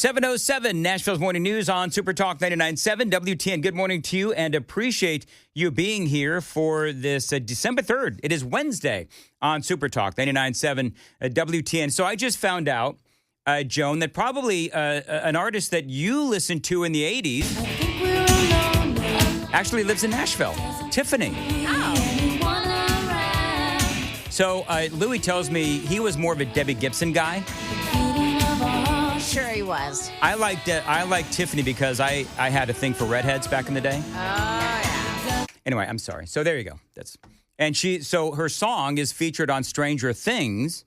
7:07, Nashville's Morning News on Super Talk 99.7 WTN. Good morning to you and appreciate you being here for this December 3rd. It is Wednesday on Super Talk 99.7 WTN. So I just found out, Joan, that probably an artist that you listened to in the 80s actually lives in Nashville, Tiffany. Oh. So Louis tells me he was more of a Debbie Gibson guy. Sure he was. I liked Tiffany because I had a thing for redheads back in the day. Oh, yeah. Anyway, I'm sorry. So there you go. So her song is featured on Stranger Things,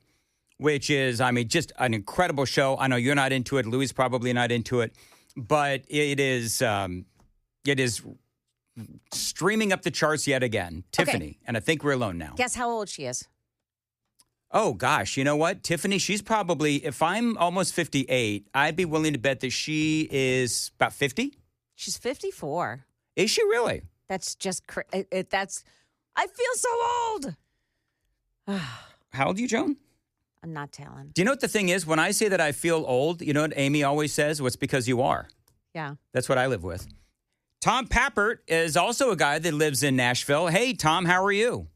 which is, just an incredible show. I know you're not into it. Louis probably not into it, but it is streaming up the charts yet again. Tiffany, Okay. And I think we're alone now. Guess how old she is? Oh, gosh. You know what? Tiffany, she's probably, if I'm almost 58, I'd be willing to bet that she is about 50. She's 54. Is she really? That's just, I feel so old. How old are you, Joan? I'm not telling. Do you know what the thing is? When I say that I feel old, you know what Amy always says? Well, it's because you are. Yeah. That's what I live with. Tom Pappert is also a guy that lives in Nashville. Hey, Tom, how are you?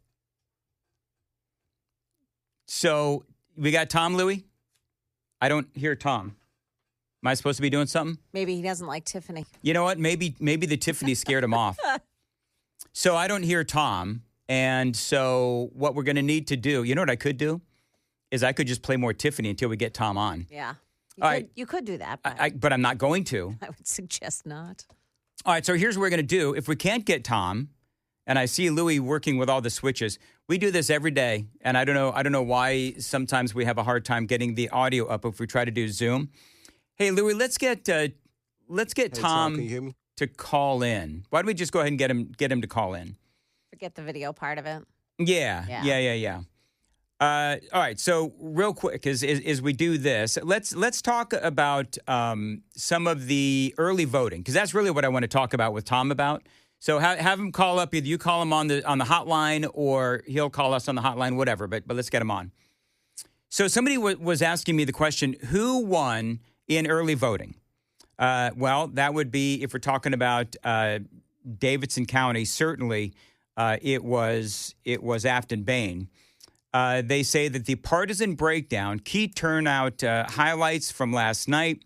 So we got Tom, Louie? I don't hear Tom. Am I supposed to be doing something? Maybe he doesn't like Tiffany. You know what? Maybe the Tiffany scared him off. So I don't hear Tom. And so what we're going to need to do, you know what I could do? Is I could just play more Tiffany until we get Tom on. Yeah. You could do that, but I'm not going to. I would suggest not. All right, so here's what we're going to do. If we can't get Tom, and I see Louie working with all the switches, we do this every day, and I don't know why sometimes we have a hard time getting the audio up if we try to do Zoom. Hey, Louie, let's get Tom, can you hear me? to call in. Why don't we just go ahead and get him to call in? Forget the video part of it. Yeah. All right, so real quick, as we do this, let's talk about some of the early voting, because that's really what I want to talk about with Tom about. So have him call up. Either you call him on the hotline, or he'll call us on the hotline, whatever. But let's get him on. So somebody was asking me the question: who won in early voting? Well, that would be, if we're talking about Davidson County. Certainly, it was Afton Bain. They say that the partisan breakdown, key turnout highlights from last night.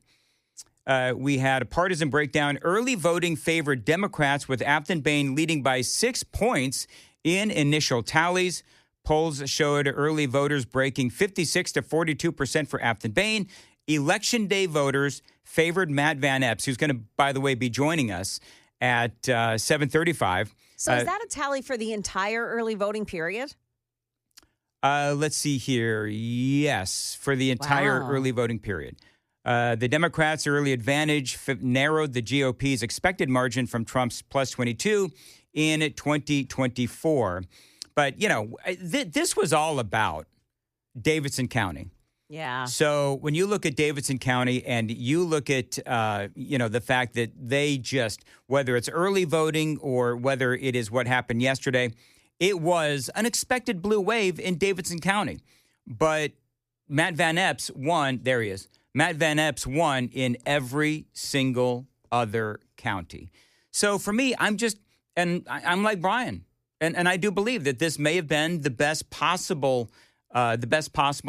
We had a partisan breakdown. Early voting favored Democrats, with Afton Bain leading by 6 points in initial tallies. Polls showed early voters breaking 56 to 42% for Afton Bain. Election day voters favored Matt Van Epps, who's going to, by the way, be joining us at 7:35. So is that a tally for the entire early voting period? Let's see here. Yes, for the entire early voting period. The Democrats' early advantage narrowed the GOP's expected margin from Trump's plus 22 in 2024. But, this was all about Davidson County. Yeah. So when you look at Davidson County and you look at, the fact that they just, whether it's early voting or whether it is what happened yesterday, it was an expected blue wave in Davidson County. But Matt Van Epps won. There he is. Matt Van Epps won in every single other county. So for me, I'm like Brian. And I do believe that this may have been the best possible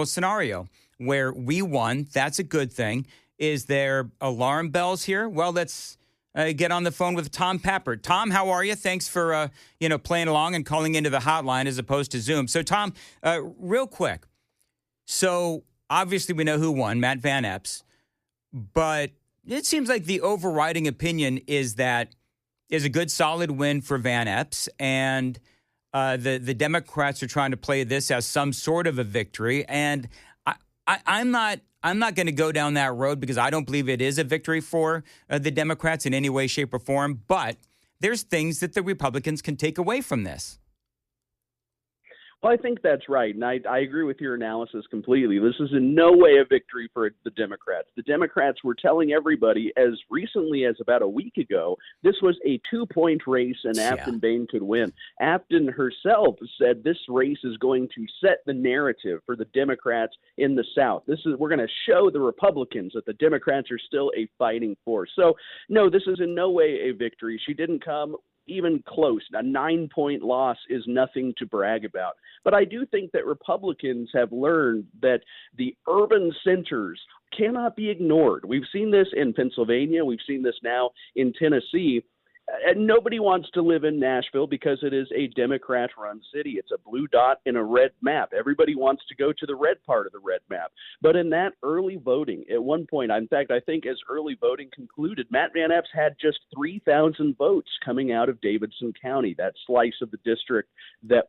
scenario where we won. That's a good thing. Is there alarm bells here? Well, let's get on the phone with Tom Pappert. Tom, how are you? Thanks for playing along and calling into the hotline as opposed to Zoom. So, Tom, real quick. So obviously we know who won, Matt Van Epps, but it seems like the overriding opinion is that is a good, solid win for Van Epps, and the Democrats are trying to play this as some sort of a victory. And I'm not going to go down that road because I don't believe it is a victory for the Democrats in any way, shape, or form. But there's things that the Republicans can take away from this. Well, I think that's right, and I agree with your analysis completely. This is in no way a victory for the Democrats. The Democrats were telling everybody as recently as about a week ago this was a 2-point race and Afton Bain could win. Afton herself said this race is going to set the narrative for the Democrats in the South. We're going to show the Republicans that the Democrats are still a fighting force. So, no, this is in no way a victory. She didn't come even close. A 9-point loss is nothing to brag about. But I do think that Republicans have learned that the urban centers cannot be ignored. We've seen this in Pennsylvania. We've seen this now in Tennessee. And nobody wants to live in Nashville because it is a Democrat-run city. It's a blue dot in a red map. Everybody wants to go to the red part of the red map. But in that early voting, at one point, in fact, I think as early voting concluded, Matt Van Epps had just 3,000 votes coming out of Davidson County, that slice of the district that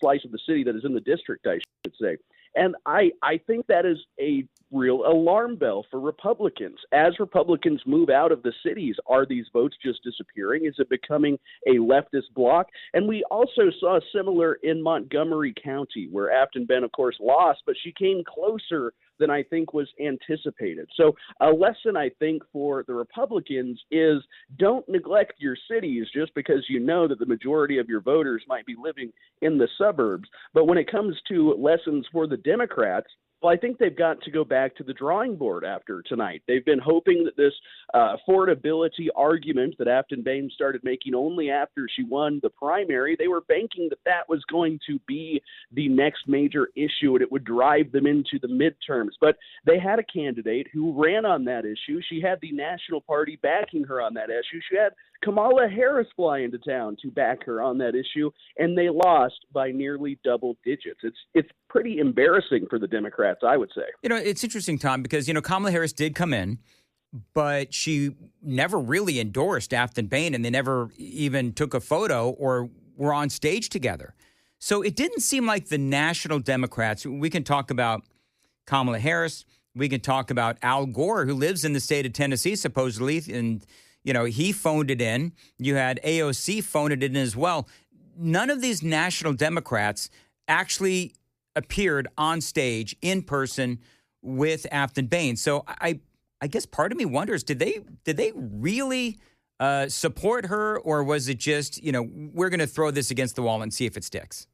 slice of the city that is in the district, I should say. And I think that is a real alarm bell for Republicans. As Republicans move out of the cities, are these votes just disappearing? Is it becoming a leftist bloc? And we also saw similar in Montgomery County, where Afton Bain, of course, lost, but she came closer than I think was anticipated. So a lesson, I think, for the Republicans is don't neglect your cities just because you know that the majority of your voters might be living in the suburbs. But when it comes to lessons for the Democrats, well, I think they've got to go back to the drawing board after tonight. They've been hoping that this affordability argument that Afton Bain started making only after she won the primary, they were banking that that was going to be the next major issue and it would drive them into the midterms. But they had a candidate who ran on that issue. She had the National Party backing her on that issue. She had Kamala Harris fly into town to back her on that issue, and they lost by nearly double digits. It's pretty embarrassing for the Democrats, I would say. You know, it's interesting, Tom, because, Kamala Harris did come in, but she never really endorsed Afton Bain, and they never even took a photo or were on stage together. So it didn't seem like the national Democrats, we can talk about Kamala Harris, we can talk about Al Gore, who lives in the state of Tennessee, supposedly, and he phoned it in. You had AOC phone it in as well. None of these national Democrats actually appeared on stage in person with Afton Bain. So I guess part of me wonders, did they really support her, or was it just, we're going to throw this against the wall and see if it sticks?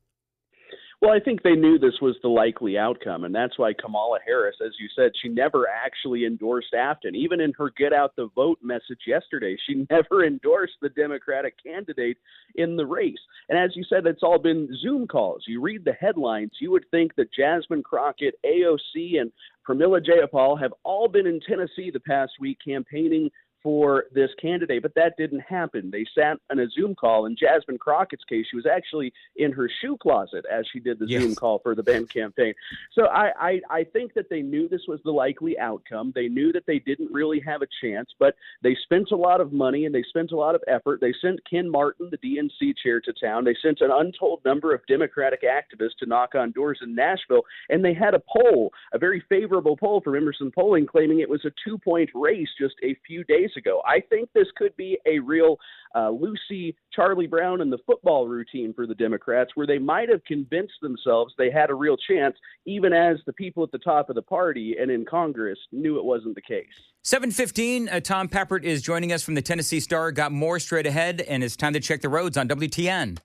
Well, I think they knew this was the likely outcome, and that's why Kamala Harris, as you said, she never actually endorsed Afton. Even in her get out the vote message yesterday, she never endorsed the Democratic candidate in the race. And as you said, it's all been Zoom calls. You read the headlines, you would think that Jasmine Crockett, AOC, and Pramila Jayapal have all been in Tennessee the past week campaigning for this candidate, but that didn't happen. They sat on a Zoom call. In Jasmine Crockett's case, she was actually in her shoe closet as she did the Zoom call for the Bain campaign. So I think that they knew this was the likely outcome. They knew that they didn't really have a chance, but they spent a lot of money and they spent a lot of effort. They sent Ken Martin, the DNC chair, to town. They sent an untold number of Democratic activists to knock on doors in Nashville, and they had a poll, a very favorable poll from Emerson Polling, claiming it was a 2-point race just a few days ago. I think this could be a real Lucy, Charlie Brown, and the football routine for the Democrats, where they might have convinced themselves they had a real chance, even as the people at the top of the party and in Congress knew it wasn't the case. 7:15, Tom Pappert is joining us from the Tennessee Star. Got more straight ahead, and it's time to check the roads on WTN.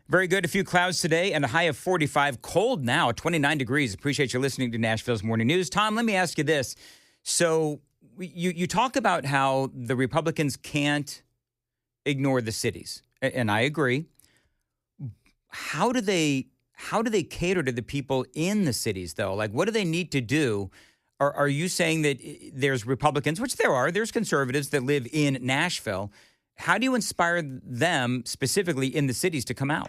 Very good. A few clouds today and a high of 45. Cold now, 29 degrees. Appreciate you listening to Nashville's Morning News. Tom, let me ask you this. So you talk about how the Republicans can't ignore the cities, and I agree. How do they cater to the people in the cities, though? Like, what do they need to do? Are you saying that there's Republicans, which there's conservatives that live in Nashville? How do you inspire them specifically in the cities to come out?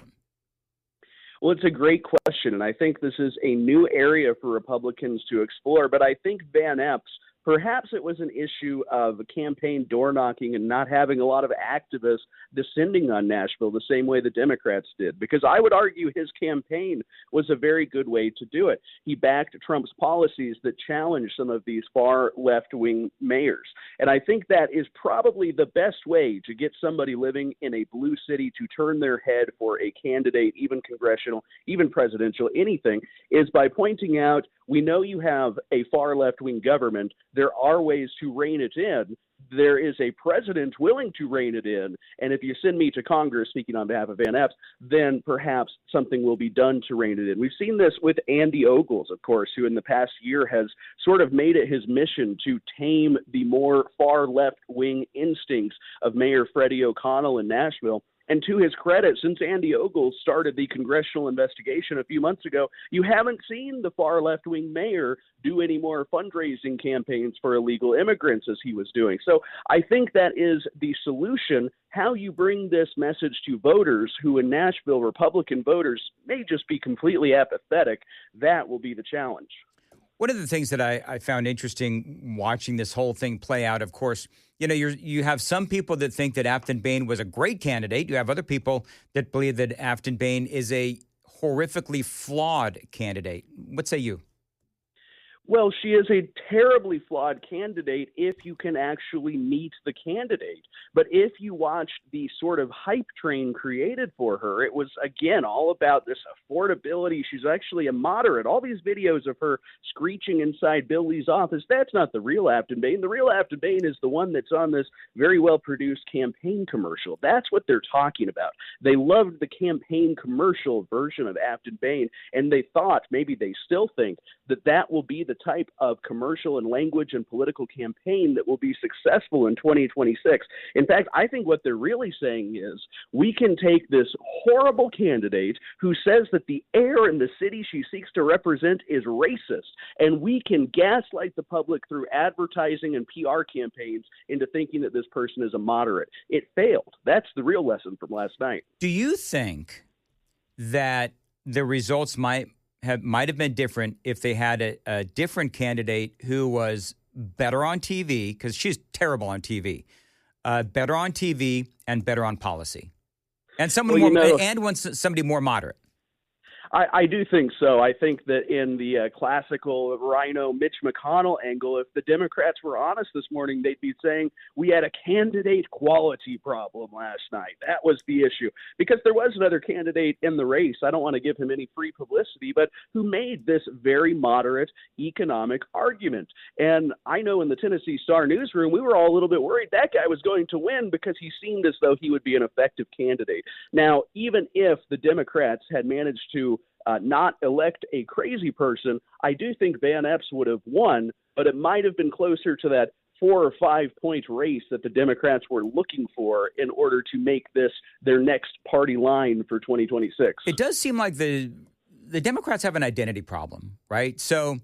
Well, it's a great question, and I think this is a new area for Republicans to explore. But I think Van Epps Perhaps it was an issue of campaign door knocking and not having a lot of activists descending on Nashville the same way the Democrats did, because I would argue his campaign was a very good way to do it. He backed Trump's policies that challenged some of these far left-wing mayors. And I think that is probably the best way to get somebody living in a blue city to turn their head for a candidate, even congressional, even presidential, anything, is by pointing out, we know you have a far left-wing government. There are ways to rein it in. There is a president willing to rein it in. And if you send me to Congress, speaking on behalf of Van Epps, then perhaps something will be done to rein it in. We've seen this with Andy Ogles, of course, who in the past year has sort of made it his mission to tame the more far left-wing instincts of Mayor Freddie O'Connell in Nashville. And to his credit, since Andy Ogles started the congressional investigation a few months ago, you haven't seen the far left-wing mayor do any more fundraising campaigns for illegal immigrants as he was doing. So I think that is the solution. How you bring this message to voters who in Nashville, Republican voters, may just be completely apathetic, that will be the challenge. One of the things that I found interesting watching this whole thing play out, of course, you have some people that think that Afton Bain was a great candidate. You have other people that believe that Afton Bain is a horrifically flawed candidate. What say you? Well, she is a terribly flawed candidate if you can actually meet the candidate. But if you watch the sort of hype train created for her, it was, again, all about this affordability. She's actually a moderate. All these videos of her screeching inside Bill Lee's office, that's not the real Afton Bain. The real Afton Bain is the one that's on this very well-produced campaign commercial. That's what they're talking about. They loved the campaign commercial version of Afton Bain, and they thought, maybe they still think, that that will be the type of commercial and language and political campaign that will be successful in 2026. In fact, I think what they're really saying is we can take this horrible candidate who says that the air in the city she seeks to represent is racist, and we can gaslight the public through advertising and PR campaigns into thinking that this person is a moderate. It failed. That's the real lesson from last night. Do you think that the results might have been different if they had a different candidate who was better on TV, because she's terrible on TV, better on TV and better on policy, and somebody more moderate? I do think so. I think that in the classical Rhino Mitch McConnell angle, if the Democrats were honest this morning, they'd be saying we had a candidate quality problem last night. That was the issue, because there was another candidate in the race. I don't want to give him any free publicity, but who made this very moderate economic argument. And I know in the Tennessee Star newsroom, we were all a little bit worried that guy was going to win because he seemed as though he would be an effective candidate. Now, even if the Democrats had managed to not elect a crazy person, I do think Van Epps would have won, but it might have been closer to that 4 or 5 point race that the Democrats were looking for in order to make this their next party line for 2026. It does seem like the Democrats have an identity problem, right? So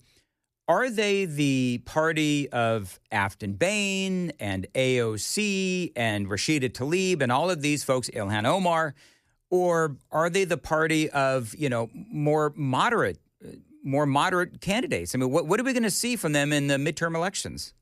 are they the party of Afton Bain and AOC and Rashida Tlaib and all of these folks, Ilhan Omar? Or are they the party of, more moderate candidates? I mean, what are we going to see from them in the midterm elections?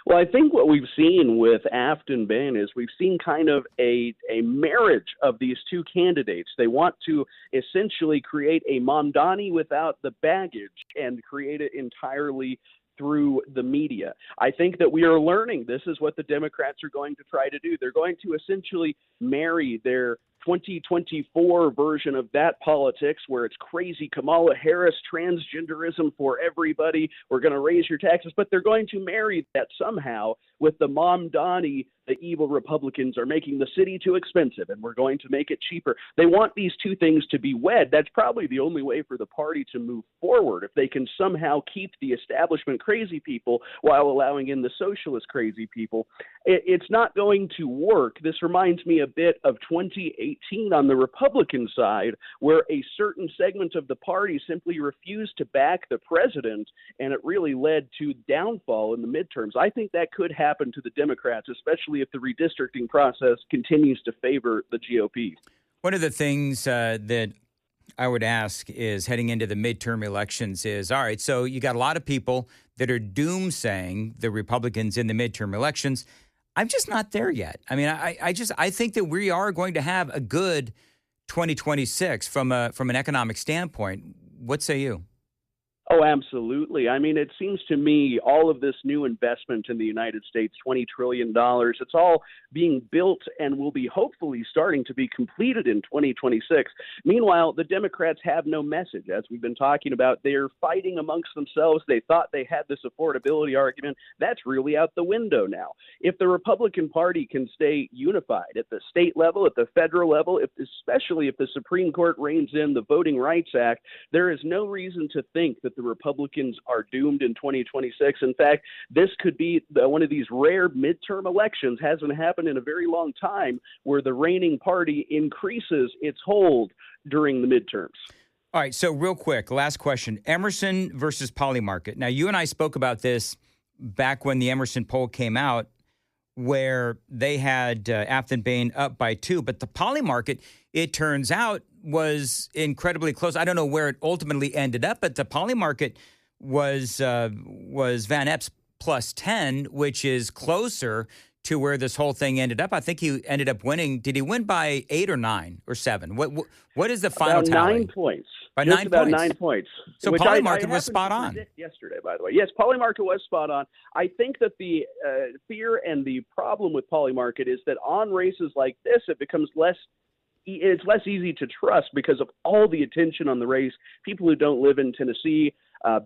Well, I think what we've seen with Afton Bain is we've seen kind of a marriage of these two candidates. They want to essentially create a Mamdani without the baggage and create it entirely through the media. I think that we are learning this is what the Democrats are going to try to do. They're going to essentially marry their 2024 version of that politics where it's crazy Kamala Harris, transgenderism for everybody, we're going to raise your taxes, but they're going to marry that somehow with the Mamdani, the evil Republicans are making the city too expensive and we're going to make it cheaper. They want these two things to be wed. That's probably the only way for the party to move forward, if they can somehow keep the establishment crazy people while allowing in the socialist crazy people. It's not going to work. This reminds me a bit of 2018 on the Republican side, where a certain segment of the party simply refused to back the president, and it really led to downfall in the midterms. I think that could happen to the Democrats, especially if the redistricting process continues to favor the GOP. One of the things that I would ask is heading into the midterm elections is, all right, so you got a lot of people that are doomsaying the Republicans in the midterm elections. I'm just not there yet. I mean, I think that we are going to have a good 2026 from an economic standpoint. What say you? Oh, absolutely. I mean, it seems to me all of this new investment in the United States, $20 trillion, it's all being built and will be hopefully starting to be completed in 2026. Meanwhile, the Democrats have no message. As we've been talking about, they're fighting amongst themselves. They thought they had this affordability argument. That's really out the window now. If the Republican Party can stay unified at the state level, at the federal level, especially if the Supreme Court reins in the Voting Rights Act, there is no reason to think that the Republicans are doomed in 2026. In fact, this could be one of these rare midterm elections, hasn't happened in a very long time, where the reigning party increases its hold during the midterms. All right, so real quick, last question. Emerson versus Polymarket. Now, you and I spoke about this back when the Emerson poll came out, where they had Afton Bain up by 2, but the Polymarket, it turns out, was incredibly close. I don't know where it ultimately ended up, but the Polymarket was Van Epps plus 10, which is closer to where this whole thing ended up. I think he ended up winning. Did he win by 8 or 9 or 7? What is the final about tally? 9 points. By Just 9 about points. 9 points. So which Polymarket I was spot on. Yesterday, by the way. Yes, Polymarket was spot on. I think that the fear and the problem with Polymarket is that on races like this, it becomes it's less easy to trust because of all the attention on the race. People who don't live in Tennessee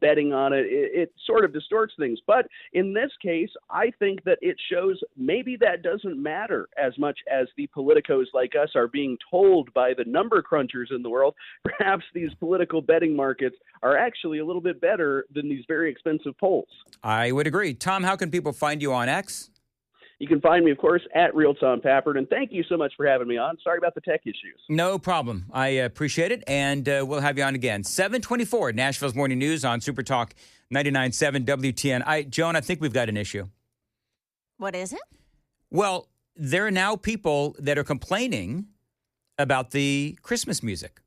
betting on it, it sort of distorts things. But in this case, I think that it shows maybe that doesn't matter as much as the politicos like us are being told by the number crunchers in the world. Perhaps these political betting markets are actually a little bit better than these very expensive polls. I would agree. Tom, how can people find you on X? You can find me, of course, at Real Tom Pappert, and thank you so much for having me on. Sorry about the tech issues. No problem. I appreciate it, and we'll have you on again. 724, Nashville's Morning News on Super Talk 99.7 WTN. Joan, I think we've got an issue. What is it? Well, there are now people that are complaining about the Christmas music.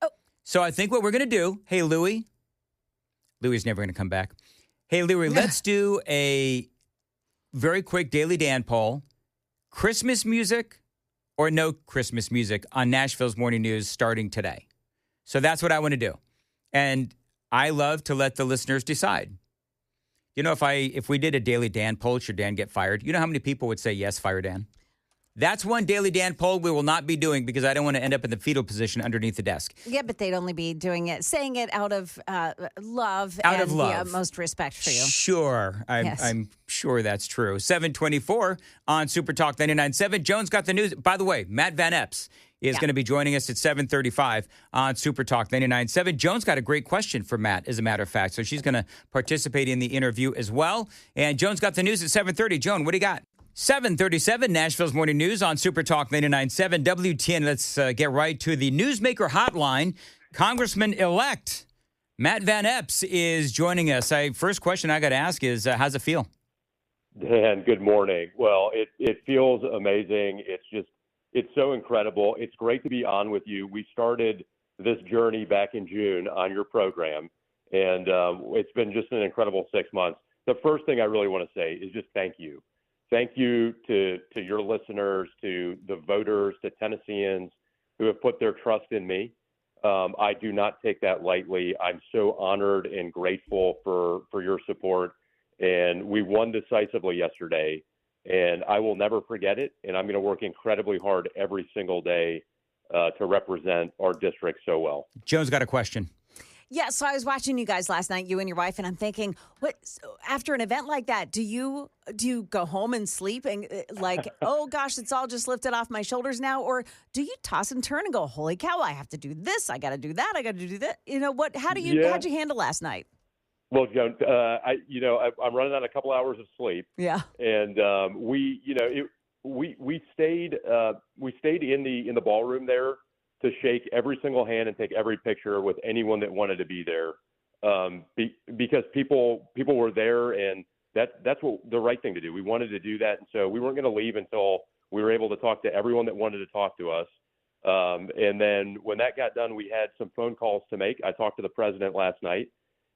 Oh. So I think what we're going to do, hey, Louie is never going to come back. Hey, Louie, let's do a very quick Daily Dan poll. Christmas music or no Christmas music on Nashville's Morning News starting today. So that's what I want to do. And I love to let the listeners decide. You know, if we did a Daily Dan poll, should Dan get fired? You know how many people would say, yes, fire Dan? That's one Daily Dan poll we will not be doing because I don't want to end up in the fetal position underneath the desk. Yeah, but they'd only be saying it out of love and the utmost respect for you. Sure. I'm sure that's true. 724 on Super Talk 99.7. Joan's got the news. By the way, Matt Van Epps is going to be joining us at 7:35 on Super Talk 99.7. Joan's got a great question for Matt, as a matter of fact. So she's going to participate in the interview as well. And Joan's got the news at 7:30. Joan, what do you got? 7:37, Nashville's Morning News on Super Talk 99.7 WTN. Let's get right to the Newsmaker Hotline. Congressman-elect Matt Van Epps is joining us. First question I got to ask is, how's it feel? Dan, good morning. Well, it feels amazing. It's so incredible. It's great to be on with you. We started this journey back in June on your program, and it's been just an incredible 6 months. The first thing I really want to say is just thank you. Thank you to your listeners, to the voters, to Tennesseans who have put their trust in me. I do not take that lightly. I'm so honored and grateful for your support. And we won decisively yesterday, and I will never forget it. And I'm going to work incredibly hard every single day to represent our district so well. Joan's got a question. Yeah, so I was watching you guys last night, you and your wife, and I'm thinking, after an event like that, do you go home and sleep and like, oh gosh, it's all just lifted off my shoulders now, or do you toss and turn and go, holy cow, I have to do this, I got to do that, I got to do that? You know what? How'd you handle last night? Well, Joan, I'm running on a couple hours of sleep. Yeah, and we stayed in the ballroom there to shake every single hand and take every picture with anyone that wanted to be there, because people were there, and that's what the right thing to do. We wanted to do that, and so we weren't going to leave until we were able to talk to everyone that wanted to talk to us. And then when that got done, we had some phone calls to make. I talked to the president last night,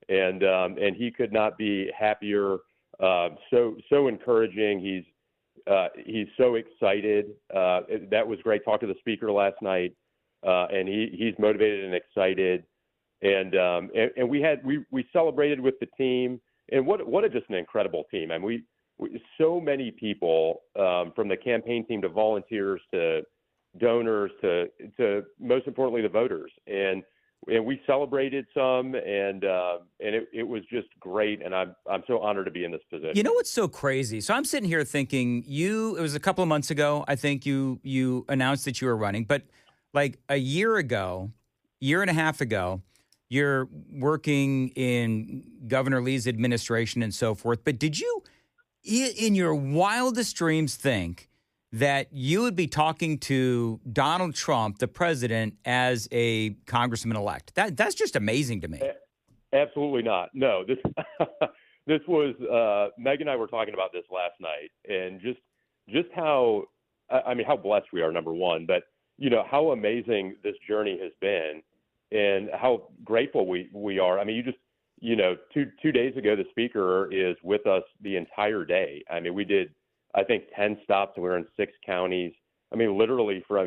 and he could not be happier. So encouraging. He's so excited. That was great. Talked to the speaker last night, and he's motivated and excited. And we celebrated with the team. And what just an incredible team. I mean, we so many people, from the campaign team to volunteers to donors to most importantly the voters, and we celebrated some, and it was just great, and I'm so honored to be in this position. You know what's so crazy? So I'm sitting here thinking, it was a couple of months ago, I think you announced that you were running, but like a year and a half ago, you're working in Governor Lee's administration and so forth. But did you, in your wildest dreams, think that you would be talking to Donald Trump, the president, as a congressman-elect? That's just amazing to me. Absolutely not. No, this was Meg and I were talking about this last night, and just how blessed we are, number one, but how amazing this journey has been, and how grateful we are. I mean, you just 2 days ago, the speaker is with us the entire day. I mean, we did, I think, 10 stops, and we were in 6 counties. I mean, literally I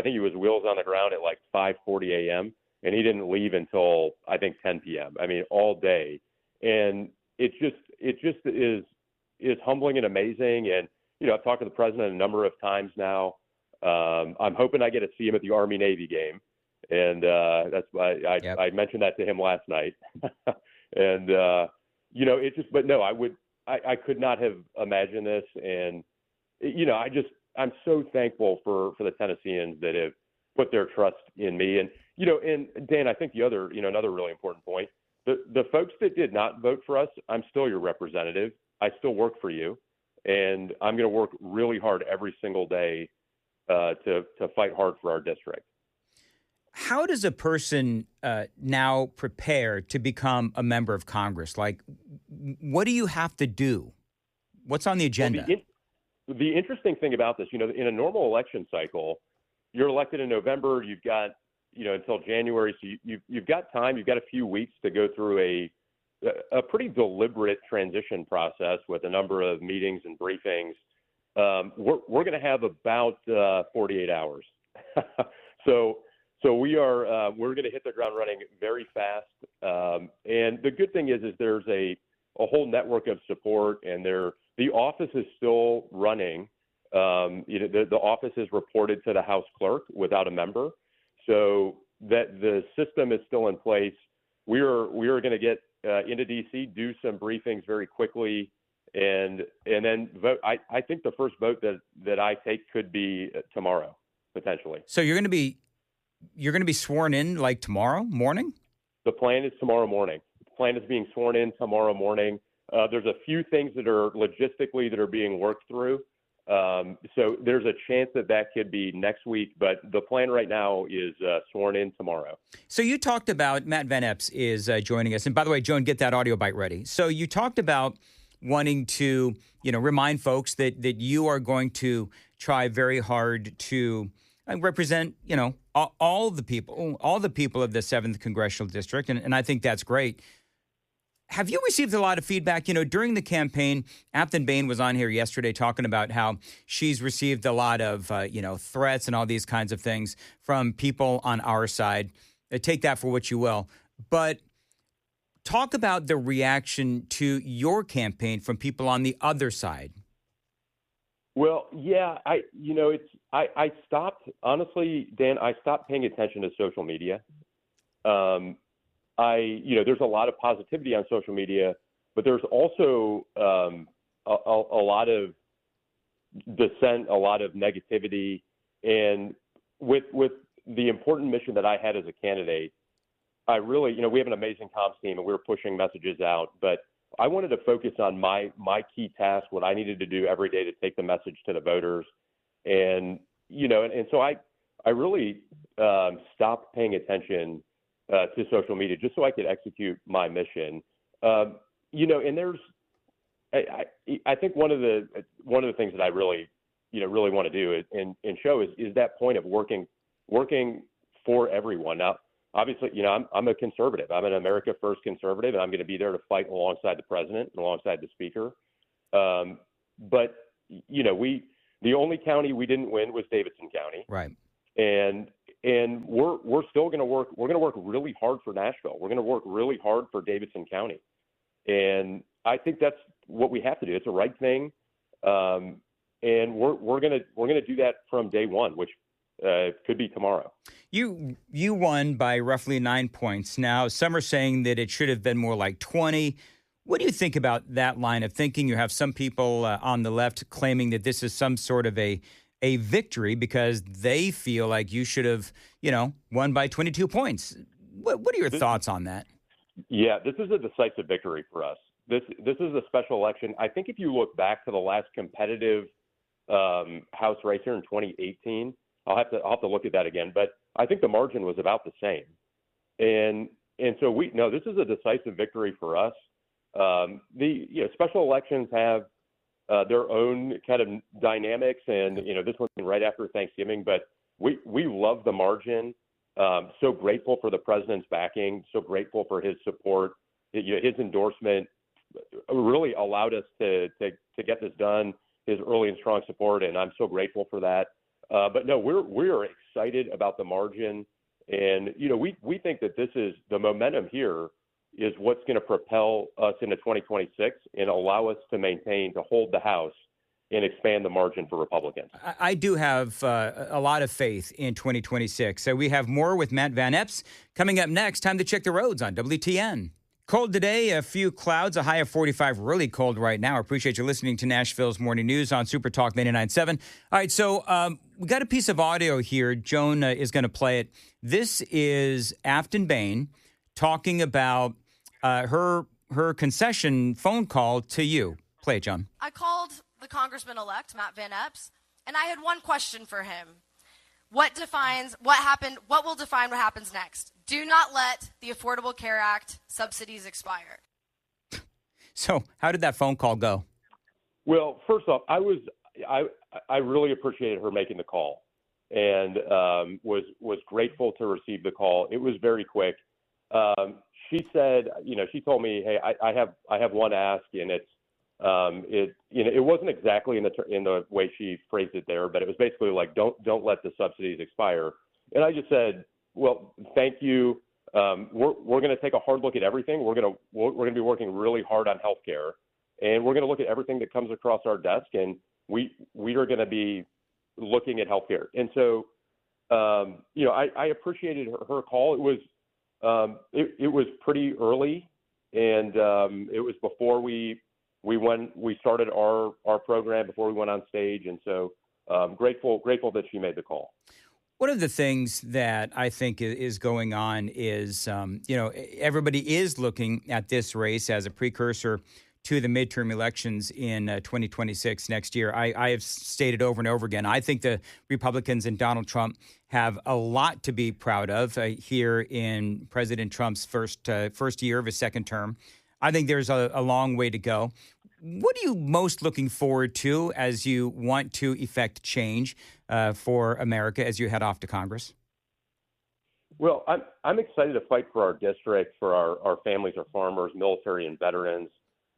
think he was wheels on the ground at like 5:40 a.m., and he didn't leave until, I think, 10 p.m. I mean, all day. And it just is humbling and amazing. And, I've talked to the president a number of times now. I'm hoping I get to see him at the Army-Navy game. And that's why I mentioned that to him last night. And, but no, I could not have imagined this. And, I'm so thankful for the Tennesseans that have put their trust in me. And, and Dan, I think the other, another really important point, the folks that did not vote for us, I'm still your representative. I still work for you, and I'm going to work really hard every single day to fight hard for our district. How does a person now prepare to become a member of Congress? Like, what do you have to do? What's on the agenda? Well, the interesting thing about this, in a normal election cycle, you're elected in November. You've got, until January. So you've got time. You've got a few weeks to go through a pretty deliberate transition process with a number of meetings and briefings. We're going to have about 48 hours. So we're going to hit the ground running very fast. And the good thing is there's a whole network of support, and the office is still running. The office is reported to the House clerk without a member, so that the system is still in place. We are going to get into DC, do some briefings very quickly, and then vote. I think the first vote that I take could be tomorrow, potentially. So you're going to be sworn in like tomorrow morning? The plan is tomorrow morning. The plan is being sworn in tomorrow morning. There's a few things that are logistically that are being worked through. So there's a chance that could be next week, but the plan right now is sworn in tomorrow. So you talked about, Matt Van Epps is joining us. And by the way, Joan, get that audio bite ready. So you talked about wanting to, remind folks that you are going to try very hard to represent, all the people of the 7th Congressional District. And I think that's great. Have you received a lot of feedback? During the campaign, Afton Bain was on here yesterday talking about how she's received a lot of, threats and all these kinds of things from people on our side. Take that for what you will. But talk about the reaction to your campaign from people on the other side. Well, yeah, I stopped, honestly, Dan, I stopped paying attention to social media. There's a lot of positivity on social media, but there's also a lot of dissent, a lot of negativity. And with the important mission that I had as a candidate, I really, we have an amazing comms team, and we were pushing messages out, but I wanted to focus on my key task, what I needed to do every day to take the message to the voters. And, and so I really stopped paying attention to social media just so I could execute my mission. And I think one of the things that I really want to do and show is that point of working for everyone. Now, obviously, I'm a conservative. I'm an America First conservative, and I'm going to be there to fight alongside the president and alongside the speaker. But the only county we didn't win was Davidson County, Right. and we're still going to work. We're going to work really hard for Nashville. We're going to work really hard for Davidson County, and I think that's what we have to do. It's the right thing, and we're going to do that from day one, which could be tomorrow. You won by roughly 9 points. Now, some are saying that it should have been more like 20. What do you think about that line of thinking? You have some people on the left claiming that this is some sort of a victory because they feel like you should have, won by 22 points. What are your thoughts on that? Yeah, this is a decisive victory for us. This is a special election. I think if you look back to the last competitive House race here in 2018, I'll have to look at that again, but I think the margin was about the same. And so this is a decisive victory for us. Special elections have their own kind of dynamics, and this one's right after Thanksgiving, but we love the margin. So grateful for the president's backing, so grateful for his support. His endorsement really allowed us to get this done, his early and strong support, and I'm so grateful for that. But no, we're excited about the margin, and we think that this is the momentum here is what's going to propel us into 2026 and allow us to hold the House and expand the margin for Republicans. I do have a lot of faith in 2026. So we have more with Matt Van Epps coming up next. Time to check the roads on WTN. Cold today, a few clouds, a high of 45, really cold right now. I appreciate you listening to Nashville's Morning News on Super Talk 99.7. All right, so we got a piece of audio here. Joan is going to play it. This is Afton Bain talking about her concession phone call to you. Play it, John. I called the Congressman-elect, Matt Van Epps, and I had one question for him. What will define what happens next? Do not let the Affordable Care Act subsidies expire. So how did that phone call go? Well, first off, I really appreciated her making the call and was grateful to receive the call. It was very quick. She said, she told me, hey, I have one ask, and it wasn't exactly in the way she phrased it there, but it was basically like, don't let the subsidies expire. And I just said, well, thank you. We're going to take a hard look at everything. We're going to be working really hard on healthcare, and we're going to look at everything that comes across our desk, and we are going to be looking at healthcare. And so, I appreciated her call. It was pretty early, and it was before we started our program, before we went on stage, and so grateful that she made the call. One of the things that I think is going on is, everybody is looking at this race as a precursor to the midterm elections in 2026 next year. I have stated over and over again, I think the Republicans and Donald Trump have a lot to be proud of here in President Trump's first year of his second term. I think there's a long way to go. What are you most looking forward to as you want to effect change for America as you head off to Congress? Well, I'm excited to fight for our district, for our families, our farmers, military, and veterans.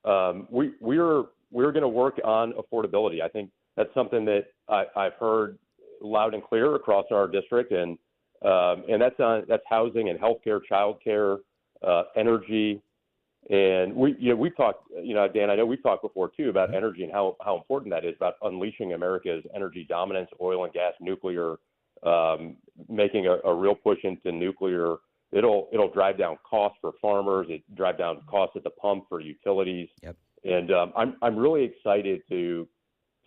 We're going to work on affordability. I think that's something that I've heard loud and clear across our district, and that's housing and healthcare, childcare, energy. And we've talked, Dan, I know we've talked before too about energy and how important that is, about unleashing America's energy dominance, oil and gas, nuclear, making a real push into nuclear. It'll drive down costs for farmers. It drive down costs at the pump for utilities. Yep. And I'm really excited to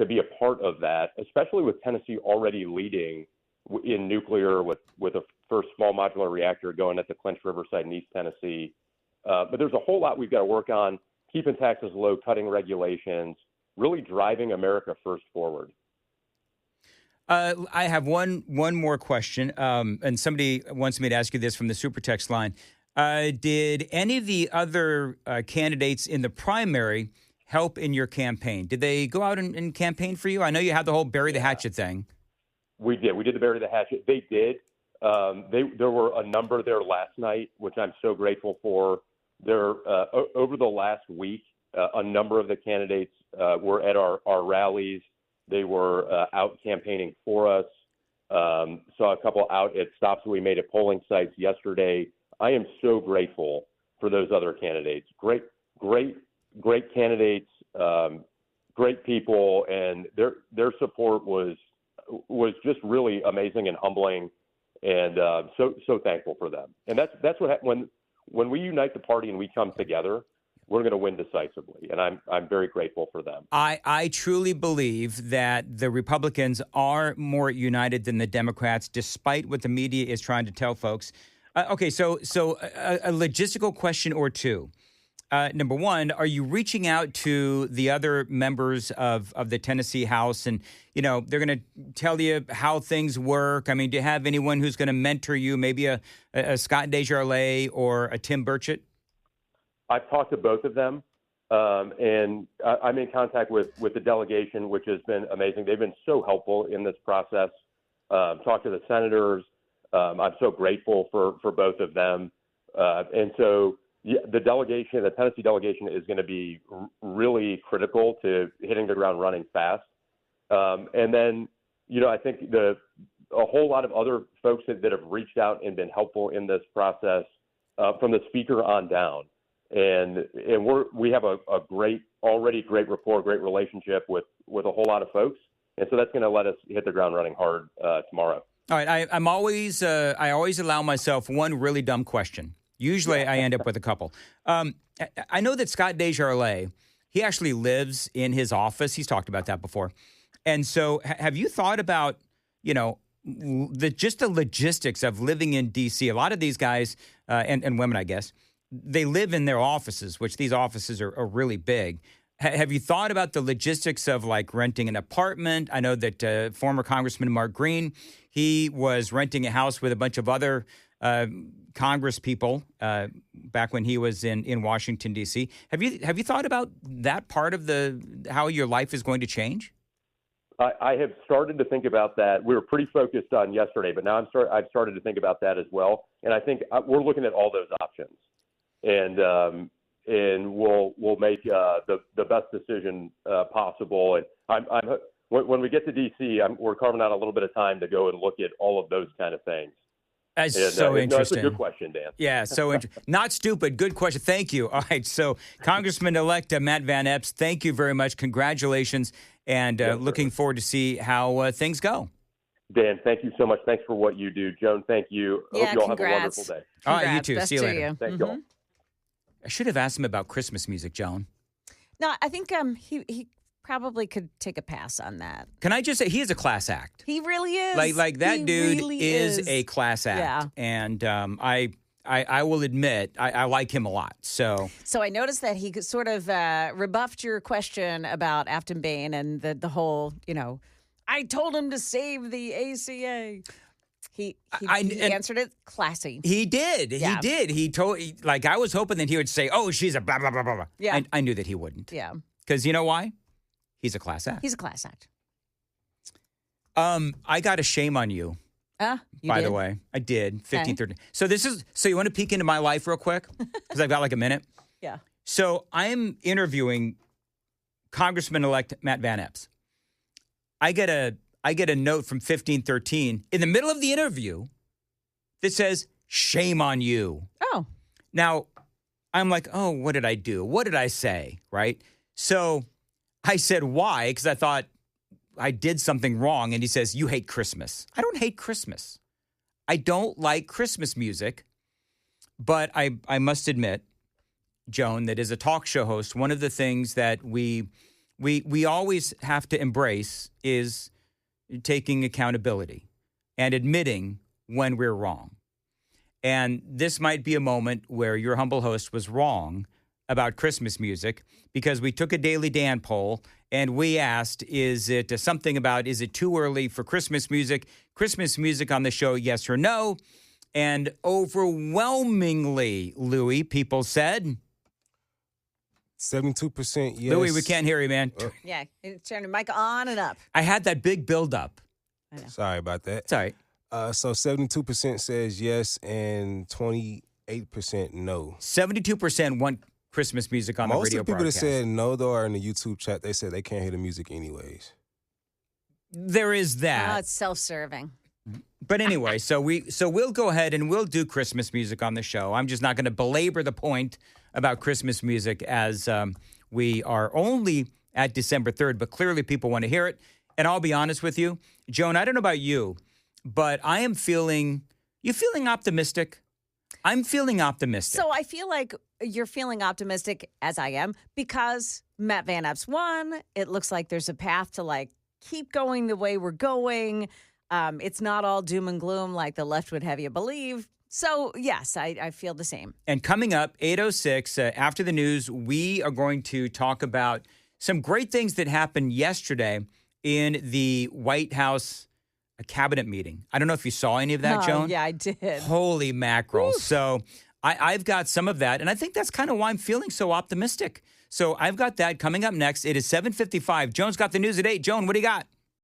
be a part of that, especially with Tennessee already leading in nuclear with a first small modular reactor going at the Clinch River site in East Tennessee. But there's a whole lot we've got to work on, keeping taxes low, cutting regulations, really driving America first forward. I have one more question, and somebody wants me to ask you this from the Super Text line. Did any of the other candidates in the primary help in your campaign? Did they go out and campaign for you? I know you had the whole bury the hatchet thing. We did. We did the bury the hatchet. They did. There were a number there last night, which I'm so grateful for. Over the last week, a number of the candidates were at our rallies. They were out campaigning for us. Saw a couple out at stops we made at polling sites yesterday. I am so grateful for those other candidates. Great candidates, great people, and their support was just really amazing and humbling, and so thankful for them. And that's what when we unite the party and we come together, we're going to win decisively, and I'm very grateful for them. I truly believe that the Republicans are more united than the Democrats, despite what the media is trying to tell folks. Okay, so a logistical question or two. Number one, are you reaching out to the other members of the Tennessee House, and they're going to tell you how things work? I mean, do you have anyone who's going to mentor you, maybe a Scott DesJarlais or a Tim Burchett? I've talked to both of them, and I'm in contact with the delegation, which has been amazing. They've been so helpful in this process. Talked to the senators. I'm so grateful for both of them. And so the delegation, the Tennessee delegation, is going to be really critical to hitting the ground running fast. And then, I think a whole lot of other folks that have reached out and been helpful in this process, from the speaker on down. And we have a already great rapport, great relationship with a whole lot of folks. And so that's going to let us hit the ground running hard tomorrow. All right. I always allow myself one really dumb question. Usually I end up with a couple. I know that Scott DesJarlais, he actually lives in his office. He's talked about that before. And so have you thought about, just the logistics of living in D.C.? A lot of these guys and women, I guess, they live in their offices, which these offices are really big. Have you thought about the logistics of like renting an apartment? I know that former Congressman Mark Green, he was renting a house with a bunch of other Congress people back when he was in Washington, D.C. Have you thought about that part of how your life is going to change? I have started to think about that. We were pretty focused on yesterday, but now I've started to think about that as well. And I think we're looking at all those options. And we'll make the best decision possible. And when we get to D.C., we're carving out a little bit of time to go and look at all of those kind of things. That's so interesting. That's a good question, Dan. Yeah, so not stupid. Good question. Thank you. All right, so Congressman-elect Matt Van Epps, thank you very much. Congratulations, and looking forward to see how things go. Dan, thank you so much. Thanks for what you do. Joan, thank you. Yeah, hope you all congrats. have a wonderful day. All right, you too. Best See you to later. you. Thank you all. I should have asked him about Christmas music, Joan. No, I think he probably could take a pass on that. Can I just say, he is a class act. He really is. Like that He dude really is a class act. Yeah. And I will admit, I like him a lot. So I noticed that he sort of rebuffed your question about Afton Bain and the whole, I told him to save the ACA. He answered it classy. He did. Yeah. He did. I was hoping that he would say, oh, she's a blah, blah, blah, blah, blah. Yeah. I knew that he wouldn't. Yeah. Because you know why? He's a class act. He's a class act. I got a shame on you. By the way, I did. 1513. Okay. So you want to peek into my life real quick? Because I've got like a minute. Yeah. So I'm interviewing Congressman-elect Matt Van Epps. I get a note from 1513 in the middle of the interview that says, shame on you. Oh. Now, I'm like, oh, what did I do? What did I say? Right? So I said, why? Because I thought I did something wrong. And he says, you hate Christmas. I don't hate Christmas. I don't like Christmas music. But I must admit, Joan, that as a talk show host, one of the things that we always have to embrace is taking accountability and admitting when we're wrong. And this might be a moment where your humble host was wrong about Christmas music, because we took a Daily Dan poll and we asked, is it too early for Christmas music? Christmas music on the show, yes or no? And overwhelmingly, Louis, people said 72% yes. Louis, we can't hear you, man. Yeah. Turn the mic on and up. I had that big buildup. I know. Sorry about that. It's all right. So 72% says yes and 28% no. 72% want Christmas music on the Most radio of the people broadcast. that said no, though, are in the YouTube chat. They said they can't hear the music anyways. There is Oh, that. it's self-serving. But anyway, so we'll go ahead and we'll do Christmas music on the show. I'm just not going to belabor the point about Christmas music as we are only at December 3rd, but clearly people want to hear it. And I'll be honest with you, Joan, I don't know about you, but I am feeling, you feeling optimistic? I'm feeling optimistic. So I feel like you're feeling optimistic, as I am, because Matt Van Epps won. It looks like there's a path to like keep going the way we're going. It's not all doom and gloom like the left would have you believe. So, yes, I feel the same. And coming up, 8:06, after the news, we are going to talk about some great things that happened yesterday in the White House cabinet meeting. I don't know if you saw any of that, Joan. Yeah, I did. Holy mackerel. So I've got some of that, and I think that's kind of why I'm feeling so optimistic. So I've got that coming up next. It is 7:55. Joan's got the news at 8. Joan, what do you got?